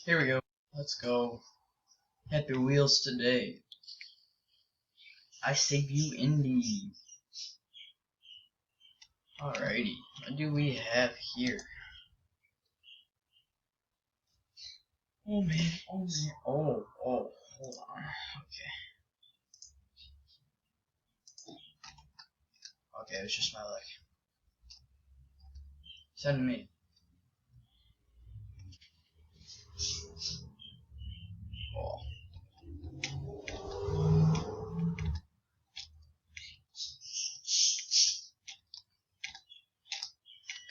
Here we go. Let's go. Happy Wheels today. I save you indeed. Alrighty. What do we have here? Oh man, oh man. Oh, hold on. Okay, it was just my leg. Send me. Oh.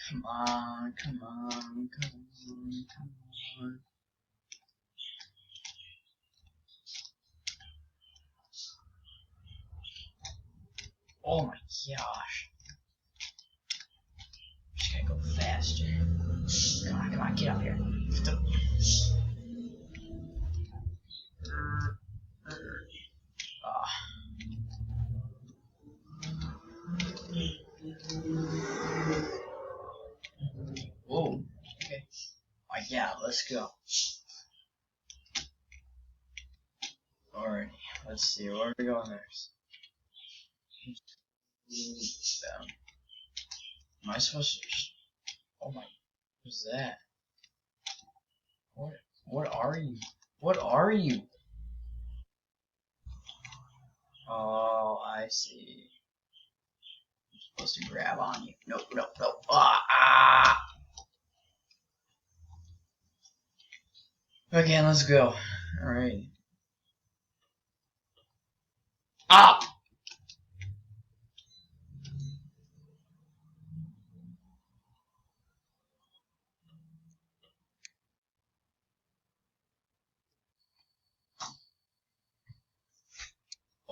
Come on, come on, come on, come on. Oh my gosh. I'm just gonna go faster. Come on, get up here. Whoa, okay. Yeah, let's go. Alrighty, let's see, where are we going next? Down. Am I supposed to just... Oh my... What's that? What are you? What are you? Oh, I see. I'm supposed to grab on you. No. Ah! Okay, let's go. Alright. Ah!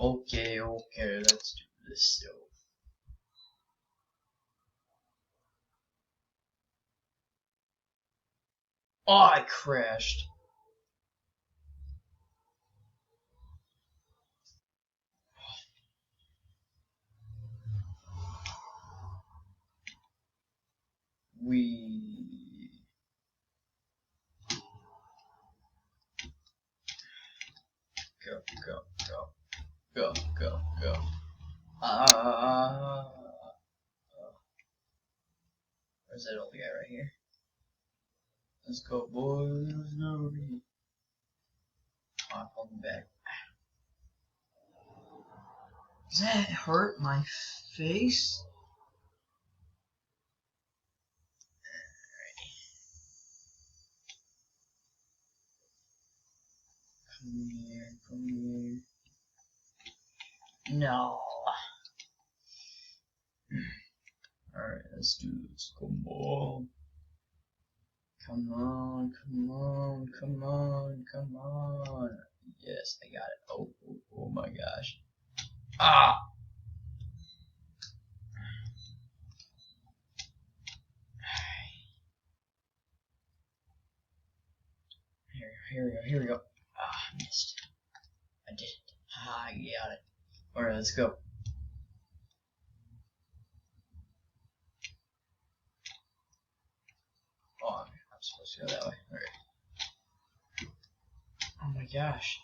Okay, let's do this still. Oh, I crashed. Go. Where's that old guy right here? Let's go, boys. Let's go. Oh, pull me back. Does that hurt my face? Come here. No. Alright, let's do this. Come on. Yes, I got it. Oh my gosh. Ah! Here we go. Ah, missed. I did it. I got it. Alright, let's go. Oh, I'm supposed to go that way. Alright. Oh my gosh.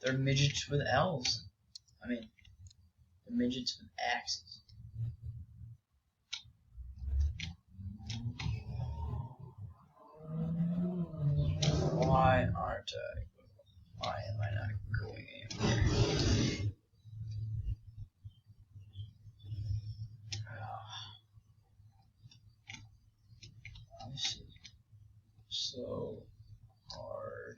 They're midgets with L's. I mean, they're midgets with axes. Why aren't I? Why am I not going anywhere? This is so hard.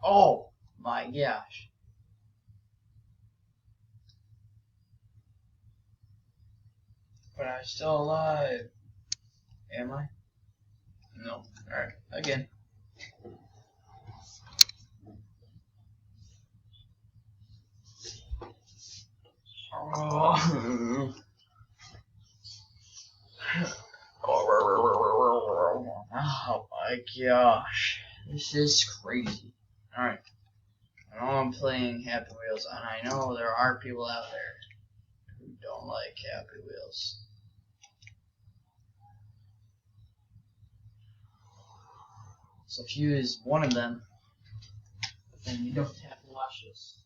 Oh my gosh. But I'm still alive. Am I? No. Alright, again. Oh. Oh my gosh. This is crazy. Alright. I know I'm playing Happy Wheels, and I know there are people out there who don't like Happy Wheels. So if you is one of them, then you don't have to watch this.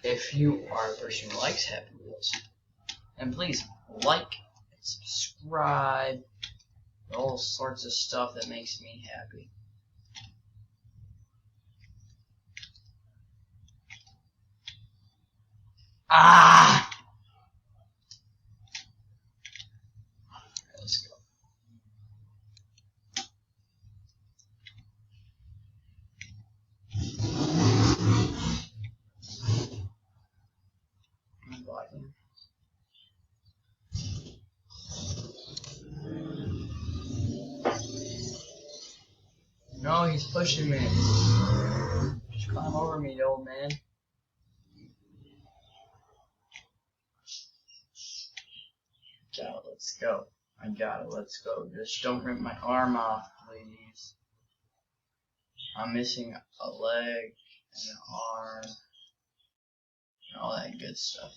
If you are a person who likes Happy Wheels, then please like and subscribe. All sorts of stuff that makes me happy. Ah! Alright, let's go. I'm blocking. No, he's pushing me. Just climb over me, old man. Got it, let's go. I got it, let's go. Just don't rip my arm off, please. I'm missing a leg and an arm and all that good stuff.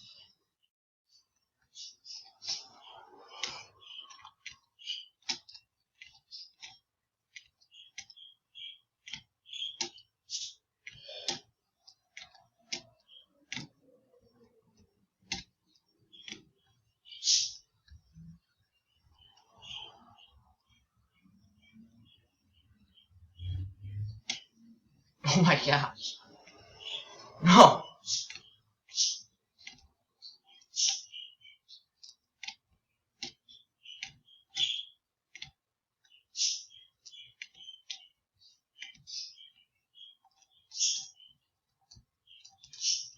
Oh my gosh. No!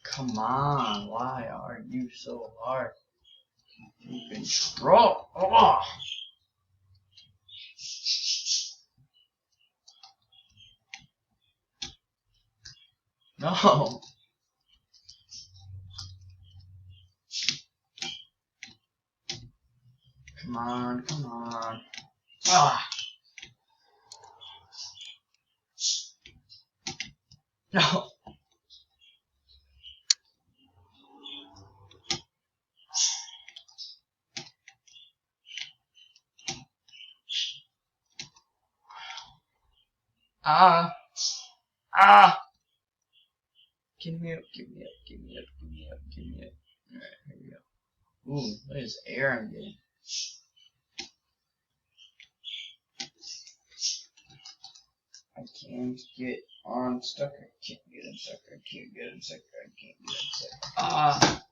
Come on, why are you so hard to control? Oh. No! Come on, come on. Ah! No! Ah! Ah! Give me up, give me up, give me up, give me up, give me up. Alright, here we go. Ooh, look at this air I'm getting. I can't get unstuck. I can't get unstuck. I can't get unstuck. I can't get unstuck. Ah!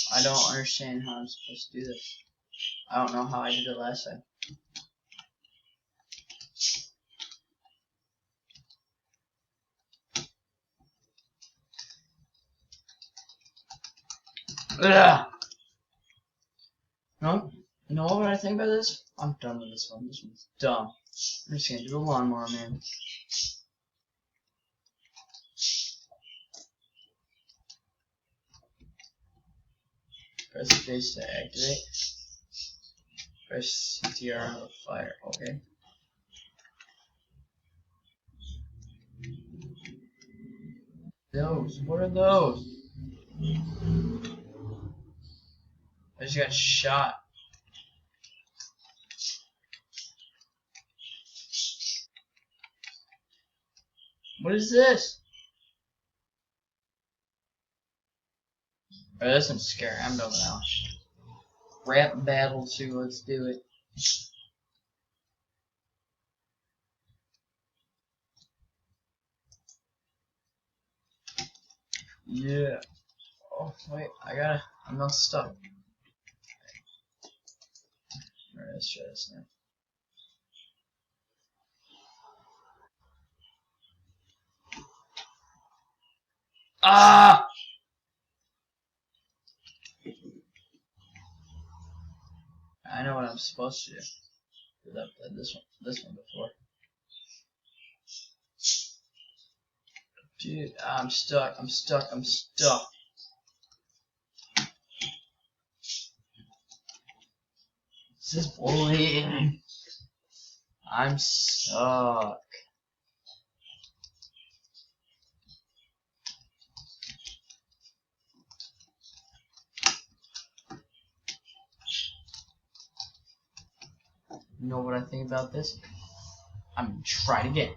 I don't understand how I'm supposed to do this. I don't know how I did it last time. Ugh. No, you know what I think about this? I'm done with this one. This one's dumb. I'm just gonna do the lawnmower man. Press space to activate. Press CTR on the fire. Okay. Those. What are those? I just got shot. What is this? Oh, this one's scary. I'm done now. Rap battle 2. Let's do it. Yeah. Oh wait, I'm not stuck. Alright, let's try this now. Ah! I know what I'm supposed to do. Because I've played this one before. Dude, I'm stuck. This is bullying. I'm stuck. You know what I think about this? I'm gonna try it again.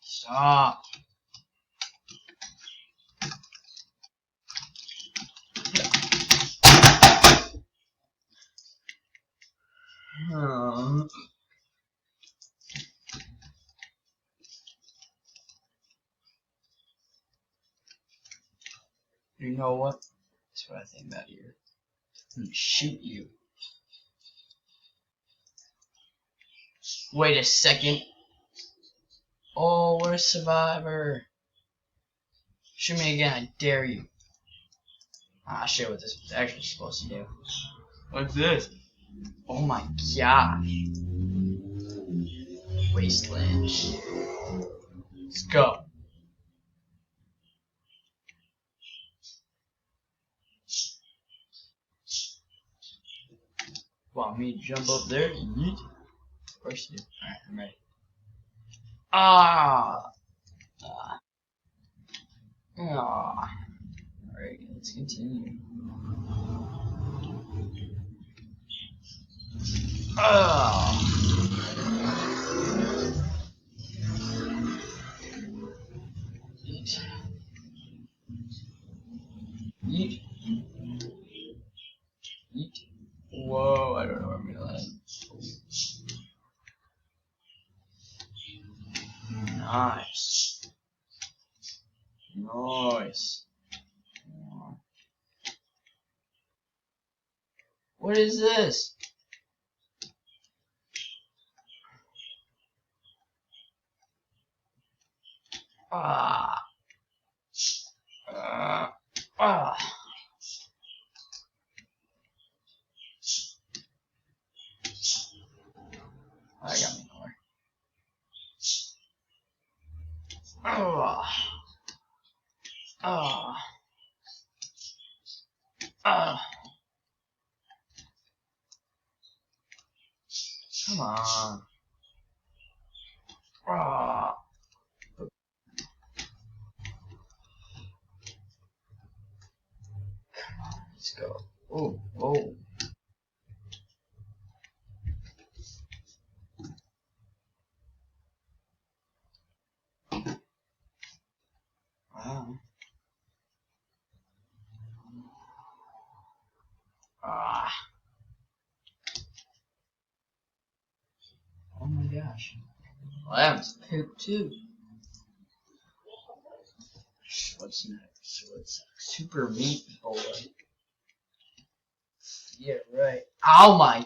Stop. You know what? That's what I think about you. I'm gonna shoot you. Wait a second. Oh, what a survivor. Shoot me again, I dare you. Ah, shit, what this is actually supposed to do. What's this? Oh my gosh. Wasteland. Let's go. Want me to jump up there? Yeet. Of course you do. Alright, I'm ready. Ah! Alright, let's continue. Ah! Yeet. Yeet. Yeet. Whoa, I don't know where I'm gonna land. Nice. Nice. What is this? Ah. Ah. I got me nowhere. Ah. Ah. Ah. Come on. Ah. Let's go. Oh, oh. Wow. Ah. Oh my gosh. Well, that was poop too. What's next? What's next? Super Meat Boy. Yeah, right. Oh my.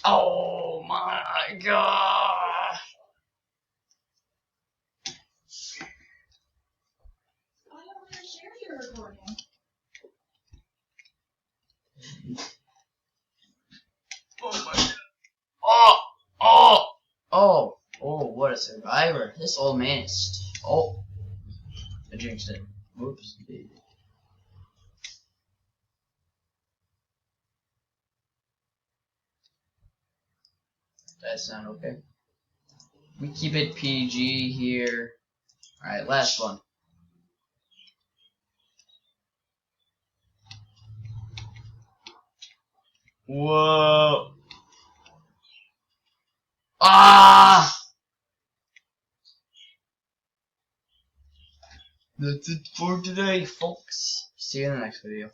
Oh my god. I don't want to share your recording. Oh my god. Oh. Oh. Oh. Oh, what a survivor. This old man is. Oh. I jinxed it. Whoops. That sound okay? We keep it PG here. Alright, last one. Whoa. Ah! That's it for today, folks. See you in the next video.